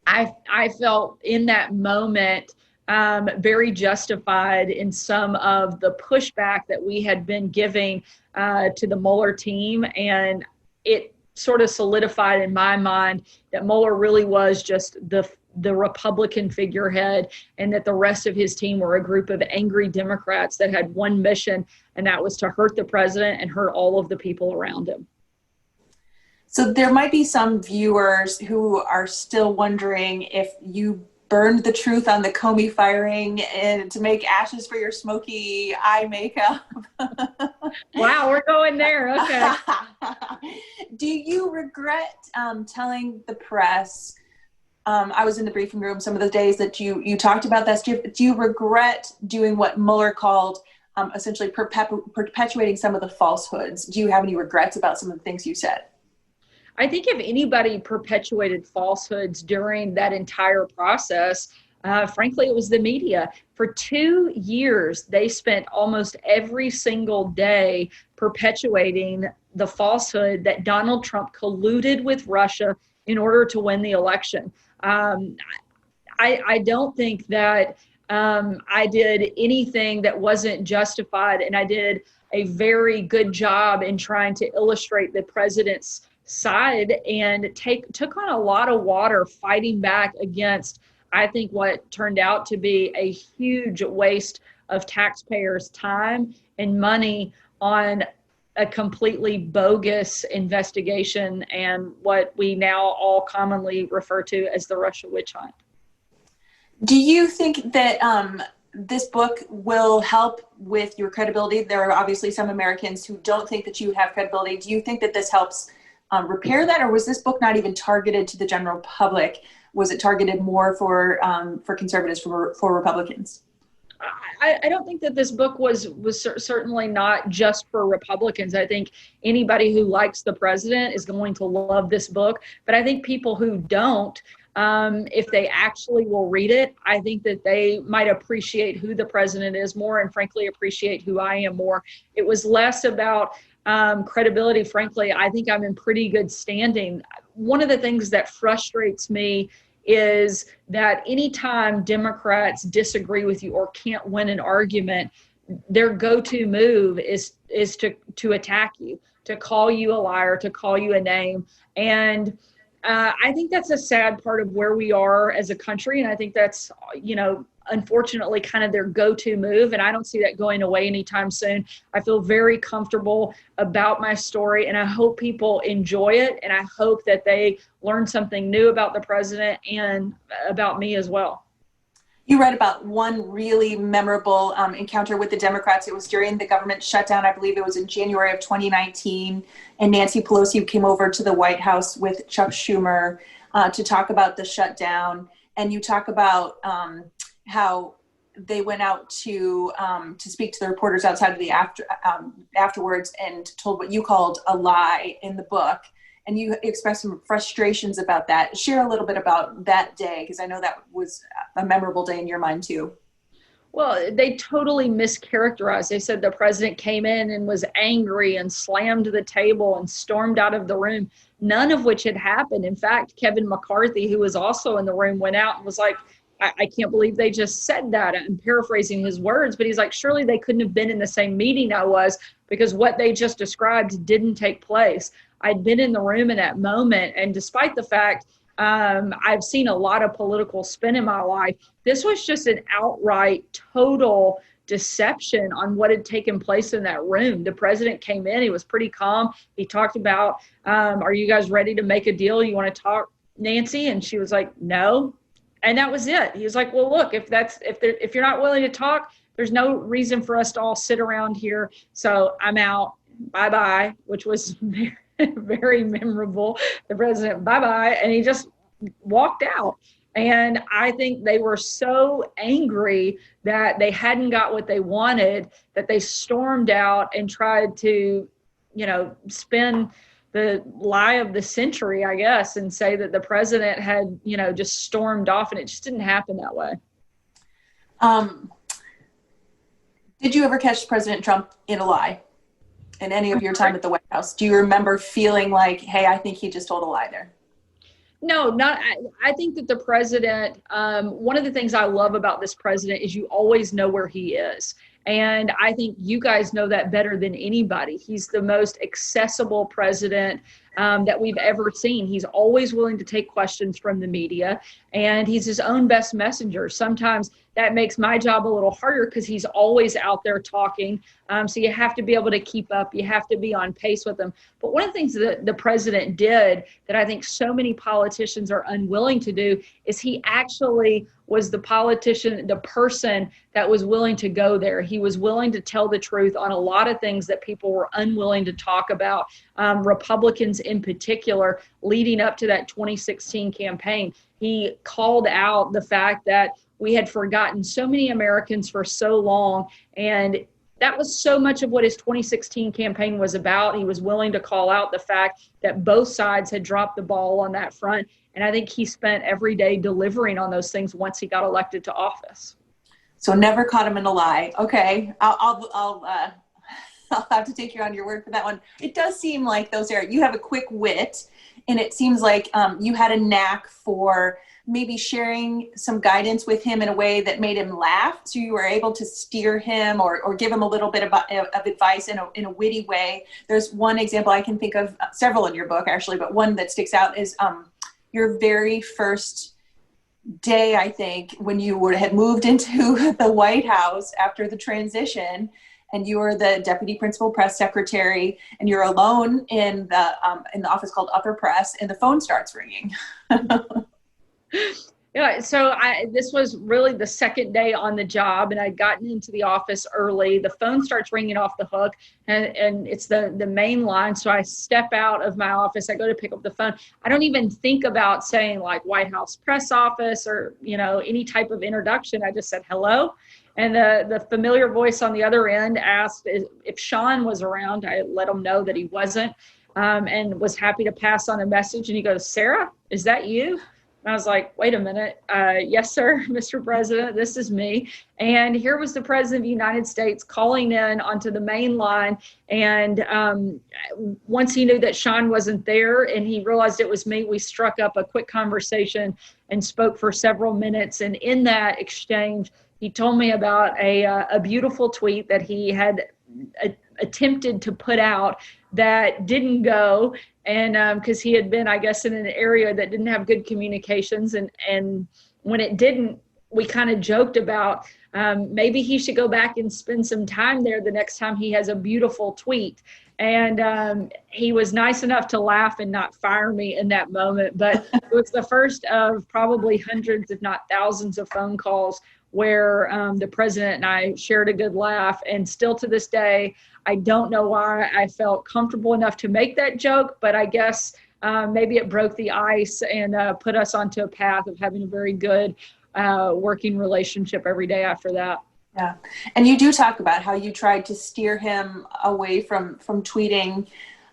I felt in that moment very justified in some of the pushback that we had been giving to the Mueller team. And it sort of solidified in my mind that Mueller really was just the Republican figurehead, and that the rest of his team were a group of angry Democrats that had one mission, and that was to hurt the president and hurt all of the people around him. So there might be some viewers who are still wondering if you burned the truth on the Comey firing and to make ashes for your smoky eye makeup. Wow, we're going there. Okay. Do you regret telling the press? I was in the briefing room some of the days that you talked about this. Do you regret doing what Mueller called essentially perpetuating some of the falsehoods? Do you have any regrets about some of the things you said? I think if anybody perpetuated falsehoods during that entire process, frankly, it was the media. For 2 years, they spent almost every single day perpetuating the falsehood that Donald Trump colluded with Russia in order to win the election. I don't think that I did anything that wasn't justified, and I did a very good job in trying to illustrate the president's side and took on a lot of water fighting back against, I think, what turned out to be a huge waste of taxpayers' time and money on a completely bogus investigation and what we now all commonly refer to as the Russia witch hunt. Do you think that this book will help with your credibility? There are obviously some Americans who don't think that you have credibility. Do you think that this helps repair that, or was this book not even targeted to the general public? Was it targeted more for conservatives, for Republicans? I don't think that this book was certainly not just for Republicans. I think anybody who likes the president is going to love this book. But I think people who don't, if they actually will read it, I think that they might appreciate who the president is more, and frankly appreciate who I am more. It was less about credibility. Frankly, I think I'm in pretty good standing. One of the things that frustrates me is that anytime Democrats disagree with you or can't win an argument, their go-to move is to attack you, to call you a liar, to call you a name. And I think that's a sad part of where we are as a country. And I think that's, unfortunately kind of their go-to move. And I don't see that going away anytime soon. I feel very comfortable about my story, and I hope people enjoy it. And I hope that they learn something new about the president and about me as well. You read about one really memorable encounter with the Democrats. It was during the government shutdown. I believe it was in January of 2019. And Nancy Pelosi came over to the White House with Chuck Schumer to talk about the shutdown. And you talk about how they went out to speak to the reporters outside of the afterwards and told what you called a lie in the book. And you expressed some frustrations about that. Share a little bit about that day, because I know that was a memorable day in your mind too. Well, they totally mischaracterized. They said the president came in and was angry and slammed the table and stormed out of the room, none of which had happened. In fact, Kevin McCarthy, who was also in the room, went out and was like, I can't believe they just said that. I'm paraphrasing his words, but he's like, surely they couldn't have been in the same meeting I was, because what they just described didn't take place. I'd been in the room in that moment. And despite the fact I've seen a lot of political spin in my life, this was just an outright total deception on what had taken place in that room. The president came in, he was pretty calm. He talked about, are you guys ready to make a deal? You want to talk, Nancy? And she was like, no. And that was it. He was like, well, look, if you're not willing to talk, there's no reason for us to all sit around here. So I'm out. Bye-bye, which was very, very memorable. The president, bye-bye. And he just walked out. And I think they were so angry that they hadn't got what they wanted, that they stormed out and tried to, spin the lie of the century, I guess, and say that the president had, just stormed off, and it just didn't happen that way. Did you ever catch President Trump in a lie in any of your time at the White House? Do you remember feeling like, hey, I think he just told a lie there? No, not. I think that the president, one of the things I love about this president is you always know where he is. And I think you guys know that better than anybody. He's the most accessible president that we've ever seen. He's always willing to take questions from the media, and he's his own best messenger. Sometimes that makes my job a little harder because he's always out there talking. So you have to be able to keep up. You have to be on pace with him. But one of the things that the president did that I think so many politicians are unwilling to do is he actually was the politician, the person that was willing to go there. He was willing to tell the truth on a lot of things that people were unwilling to talk about, Republicans in particular, leading up to that 2016 campaign. He called out the fact that we had forgotten so many Americans for so long, and that was so much of what his 2016 campaign was about. He was willing to call out the fact that both sides had dropped the ball on that front. And I think he spent every day delivering on those things once he got elected to office. So never caught him in a lie. Okay, I'll have to take you on your word for that one. It does seem like you have a quick wit, and it seems like you had a knack for maybe sharing some guidance with him in a way that made him laugh. So you were able to steer him or give him a little bit of advice in a witty way. There's one example I can think of, several in your book actually, but one that sticks out is your very first day, I think, when you had moved into the White House after the transition, and you are the deputy principal press secretary, and you're alone in the office called Upper Press, and the phone starts ringing. Yeah, so this was really the second day on the job, and I'd gotten into the office early. The phone starts ringing off the hook, and it's the main line. So I step out of my office. I go to pick up the phone. I don't even think about saying like White House press office or, any type of introduction. I just said hello. And the familiar voice on the other end asked if Sean was around. I let him know that he wasn't, and was happy to pass on a message. And he goes, "Sarah, is that you?" I was like, wait a minute. Yes, sir, Mr. President, this is me. And here was the President of the United States calling in onto the main line. And once he knew that Sean wasn't there and he realized it was me, we struck up a quick conversation and spoke for several minutes. And in that exchange, he told me about a beautiful tweet that he had attempted to put out that didn't go. And because he had been, I guess, in an area that didn't have good communications. And when it didn't, we kind of joked about maybe he should go back and spend some time there the next time he has a beautiful tweet. And he was nice enough to laugh and not fire me in that moment. But it was the first of probably hundreds, if not thousands, of phone calls where the president and I shared a good laugh. And still to this day, I don't know why I felt comfortable enough to make that joke, but I guess maybe it broke the ice and put us onto a path of having a very good working relationship every day after that. Yeah. And you do talk about how you tried to steer him away from tweeting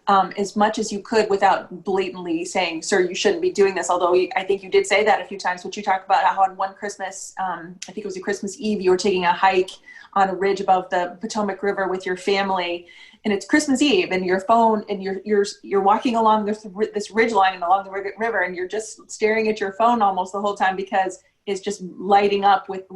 as much as you could without blatantly saying, "Sir, you shouldn't be doing this." Although I think you did say that a few times, but you talked about how on one Christmas, I think it was a Christmas Eve, you were taking a hike on a ridge above the Potomac River with your family, and it's Christmas Eve, and your phone, and you're walking along this ridge line and along the river, and you're just staring at your phone almost the whole time because it's just lighting up with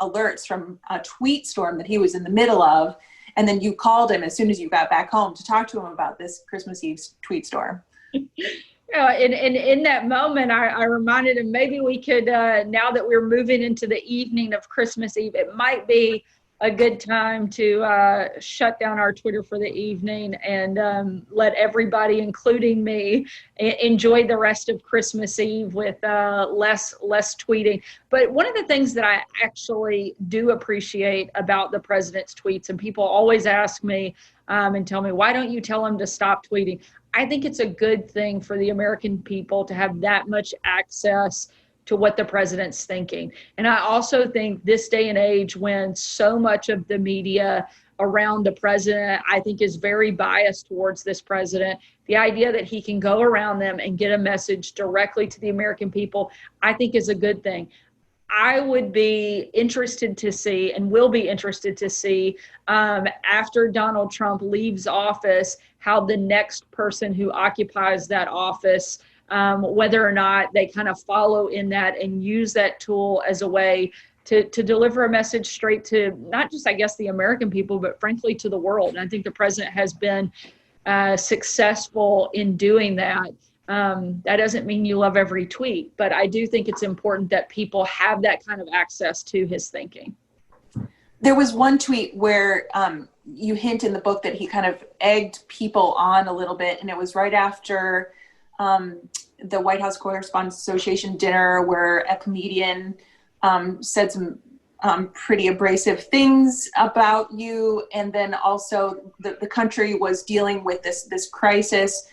alerts from a tweet storm that he was in the middle of. And then you called him as soon as you got back home to talk to him about this Christmas Eve tweet storm. And in that moment, I reminded him maybe we could, now that we're moving into the evening of Christmas Eve, it might be a good time to shut down our Twitter for the evening and let everybody, including me, enjoy the rest of Christmas Eve with less tweeting. But one of the things that I actually do appreciate about the president's tweets, and people always ask me and tell me, why don't you tell him to stop tweeting? I think it's a good thing for the American people to have that much access to what the president's thinking. And I also think this day and age, when so much of the media around the president, I think, is very biased towards this president, the idea that he can go around them and get a message directly to the American people, I think is a good thing. I would be interested to see, and will be interested to see, after Donald Trump leaves office, how the next person who occupies that office, whether or not they kind of follow in that and use that tool as a way to deliver a message straight to not just, I guess, the American people, but frankly to the world. And I think the president has been successful in doing that. That doesn't mean you love every tweet, but I do think it's important that people have that kind of access to his thinking. There was one tweet where you hint in the book that he kind of egged people on a little bit, and it was right after the White House Correspondents Association dinner where a comedian said some pretty abrasive things about you. And then also the country was dealing with this crisis,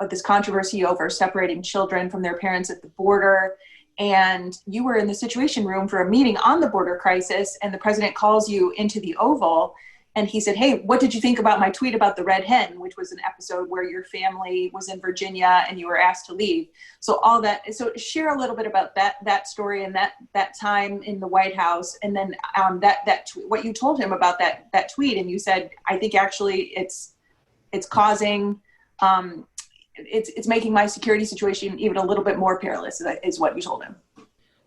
this controversy over separating children from their parents at the border. And you were in the Situation Room for a meeting on the border crisis, and the president calls you into the Oval. And he said, "Hey, what did you think about my tweet about the red hen," which was an episode where your family was in Virginia and you were asked to leave. So all that. So share a little bit about that story and that time in the White House, and then what you told him about that tweet. And you said, "I think actually it's causing, it's making my security situation even a little bit more perilous," is what you told him.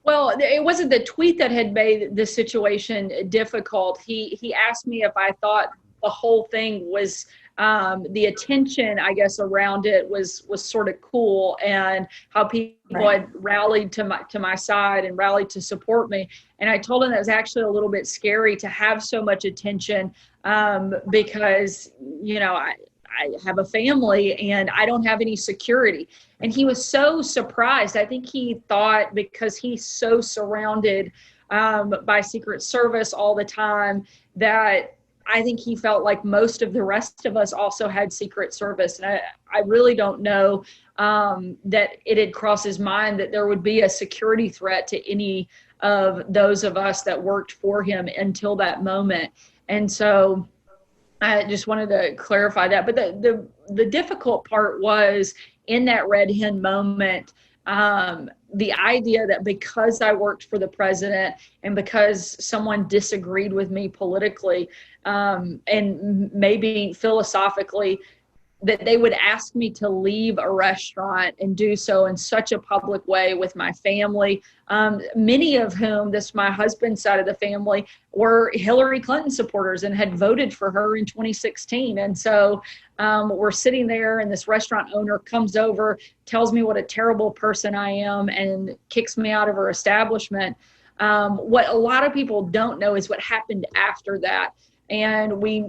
Well, it wasn't the tweet that had made the situation difficult. He asked me if I thought the whole thing was, the attention, I guess, around it was sort of cool, and how people had rallied to my side and rallied to support me. And I told him that was actually a little bit scary to have so much attention, because, I have a family and I don't have any security. And he was so surprised. I think he thought, because he's so surrounded by Secret Service all the time, that I think he felt like most of the rest of us also had Secret Service. And I really don't know that it had crossed his mind that there would be a security threat to any of those of us that worked for him until that moment. And so I just wanted to clarify that. But the difficult part was, in that red hen moment, the idea that because I worked for the president and because someone disagreed with me politically, and maybe philosophically, that they would ask me to leave a restaurant and do so in such a public way with my family, many of whom, this my husband's side of the family, were Hillary Clinton supporters and had voted for her in 2016. And so we're sitting there, and this restaurant owner comes over, tells me what a terrible person I am, and kicks me out of her establishment. What a lot of people don't know is what happened after that. And we,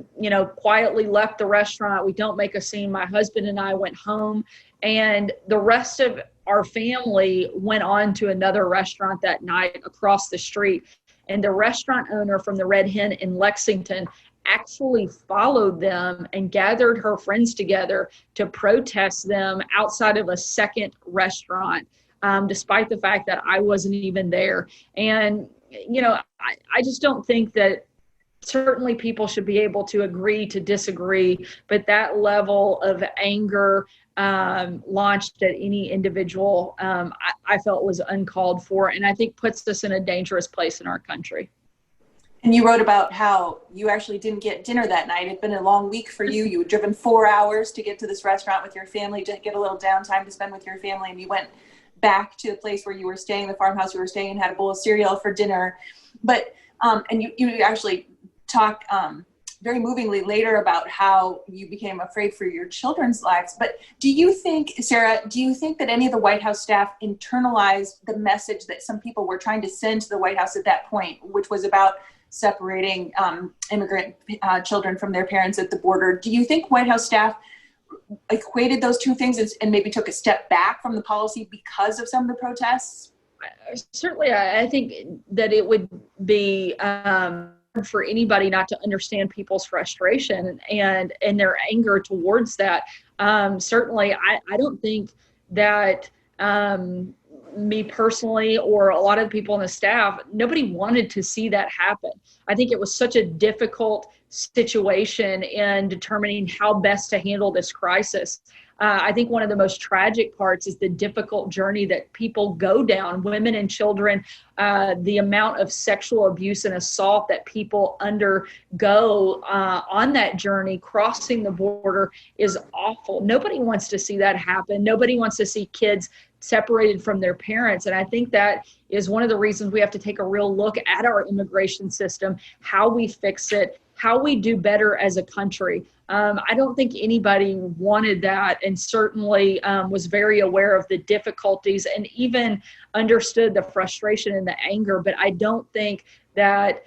quietly left the restaurant. We don't make a scene. My husband and I went home, and the rest of our family went on to another restaurant that night across the street. And the restaurant owner from the Red Hen in Lexington actually followed them and gathered her friends together to protest them outside of a second restaurant, despite the fact that I wasn't even there. And, I just don't think that, certainly people should be able to agree to disagree, but that level of anger launched at any individual, I felt was uncalled for, and I think puts us in a dangerous place in our country. And you wrote about how you actually didn't get dinner that night. It'd been a long week for you. You had driven 4 hours to get to this restaurant with your family, to get a little downtime to spend with your family, and you went back to the place where you were staying, the farmhouse you were staying, and had a bowl of cereal for dinner. But and you actually talk very movingly later about how you became afraid for your children's lives. But do you think, Sarah, that any of the White House staff internalized the message that some people were trying to send to the White House at that point, which was about separating immigrant children from their parents at the border? Do you think White House staff equated those two things and maybe took a step back from the policy because of some of the protests? Certainly, I think that it would be for anybody not to understand people's frustration and their anger towards that. Certainly, I don't think that me personally or a lot of the people on the staff, nobody wanted to see that happen. I think it was such a difficult situation in determining how best to handle this crisis. I think one of the most tragic parts is the difficult journey that people go down, women and children, the amount of sexual abuse and assault that people undergo on that journey, crossing the border, is awful. Nobody wants to see that happen. Nobody wants to see kids separated from their parents. And I think that is one of the reasons we have to take a real look at our immigration system, how we fix it, how we do better as a country. I don't think anybody wanted that, and certainly was very aware of the difficulties and even understood the frustration and the anger. But I don't think that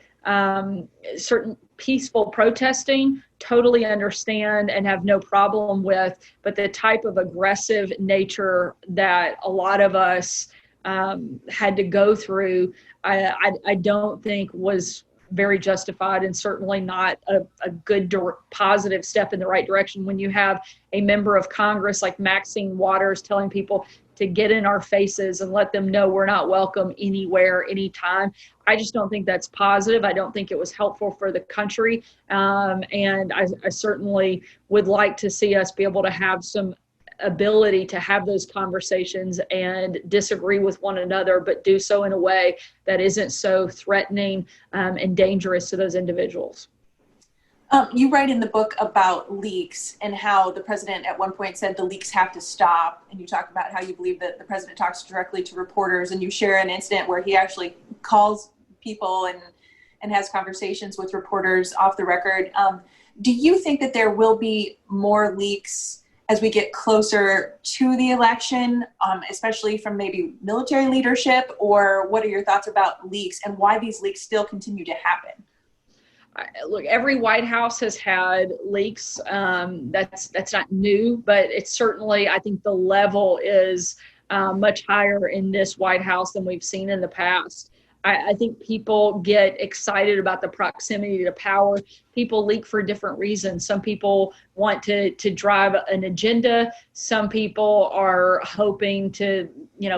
certain peaceful protesting, totally understand and have no problem with, but the type of aggressive nature that a lot of us had to go through, I don't think was very justified, and certainly not a good positive step in the right direction when you have a member of Congress like Maxine Waters telling people to get in our faces and let them know we're not welcome anywhere, anytime. I just don't think that's positive. I don't think it was helpful for the country. And I certainly would like to see us be able to have some ability to have those conversations and disagree with one another, but do so in a way that isn't so threatening and dangerous to those individuals. You write in the book about leaks and how the president at one point said the leaks have to stop. And you talk about how you believe that the president talks directly to reporters, and you share an incident where he actually calls people and has conversations with reporters off the record. Do you think that there will be more leaks as we get closer to the election, especially from maybe military leadership? Or what are your thoughts about leaks and why these leaks still continue to happen? Look, every White House has had leaks. That's not new, but it's certainly, I think the level is much higher in this White House than we've seen in the past. I think people get excited about the proximity to power. People leak for different reasons. Some people want to drive an agenda. Some people are hoping to,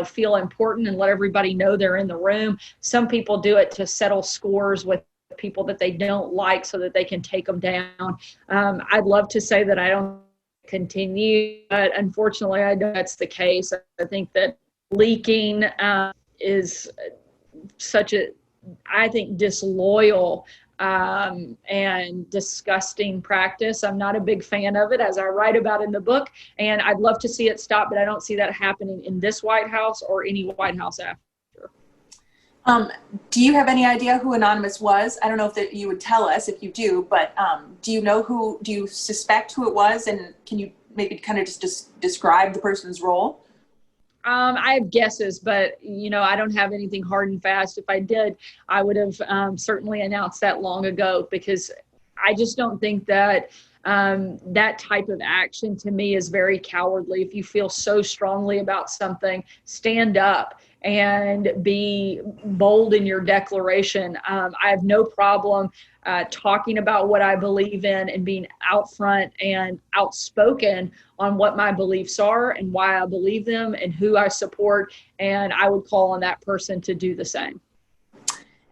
feel important and let everybody know they're in the room. Some people do it to settle scores with people that they don't like so that they can take them down. I'd love to say that I don't continue, but unfortunately I know that's the case. I think that leaking is such a, I think, disloyal and disgusting practice. I'm not a big fan of it, as I write about in the book, and I'd love to see it stop, but I don't see that happening in this White House or any White House after. Do you have any idea who Anonymous was? I don't know if that you would tell us if you do, but do you suspect who it was? And can you maybe kind of just describe the person's role? I have guesses, but, I don't have anything hard and fast. If I did, I would have certainly announced that long ago, because I just don't think that that type of action to me is very cowardly. If you feel so strongly about something, stand up and be bold in your declaration. I have no problem talking about what I believe in and being out front and outspoken on what my beliefs are and why I believe them and who I support. And I would call on that person to do the same.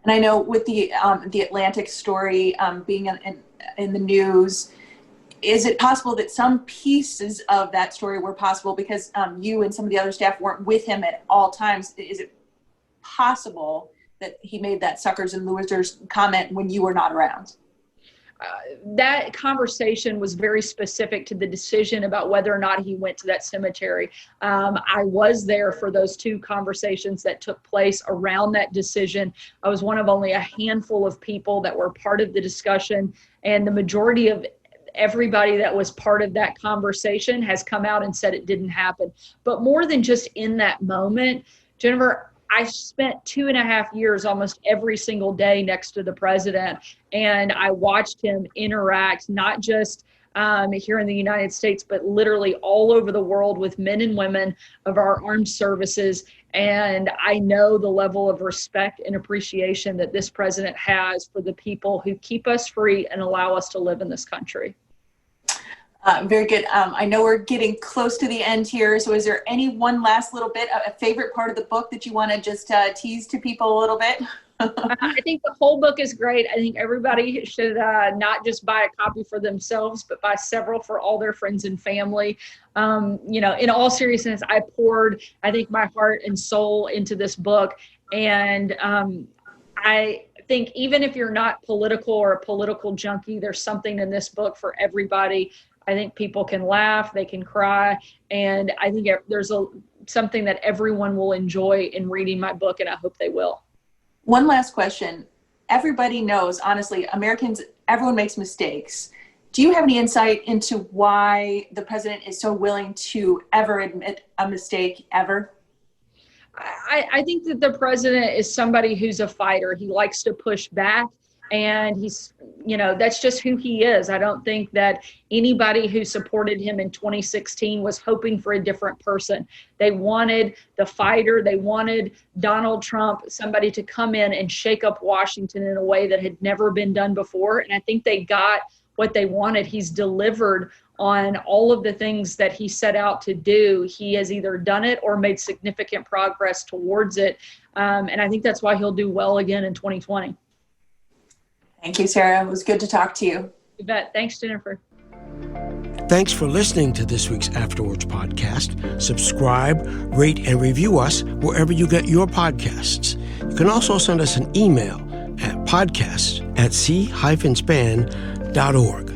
And I know with the Atlantic story being in the news, is it possible that some pieces of that story were possible because you and some of the other staff weren't with him at all times? Is it possible that he made that suckers and losers comment when you were not around? That conversation was very specific to the decision about whether or not he went to that cemetery. I was there for those two conversations that took place around that decision. I was one of only a handful of people that were part of the discussion, and the majority of everybody that was part of that conversation has come out and said it didn't happen. But more than just in that moment, Jennifer, I spent 2.5 years almost every single day next to the president, and I watched him interact, not just here in the United States, but literally all over the world with men and women of our armed services. And I know the level of respect and appreciation that this president has for the people who keep us free and allow us to live in this country. Very good. I know we're getting close to the end here. So is there any one last little bit, a favorite part of the book that you want to just tease to people a little bit? I think the whole book is great. I think everybody should not just buy a copy for themselves, but buy several for all their friends and family. In all seriousness, I poured, I think, my heart and soul into this book. And I think even if you're not political or a political junkie, there's something in this book for everybody. I think people can laugh, they can cry, and I think there's something that everyone will enjoy in reading my book, and I hope they will. One last question. Everybody knows, honestly, everyone makes mistakes. Do you have any insight into why the president is so willing to ever admit a mistake ever? I think that the president is somebody who's a fighter. He likes to push back. And he's, that's just who he is. I don't think that anybody who supported him in 2016 was hoping for a different person. They wanted the fighter. They wanted Donald Trump, somebody to come in and shake up Washington in a way that had never been done before. And I think they got what they wanted. He's delivered on all of the things that he set out to do. He has either done it or made significant progress towards it. And I think that's why he'll do well again in 2020. Thank you, Sarah. It was good to talk to you. You bet. Thanks, Jennifer. Thanks for listening to this week's Afterwards podcast. Subscribe, rate, and review us wherever you get your podcasts. You can also send us an email at podcast@c-span.org.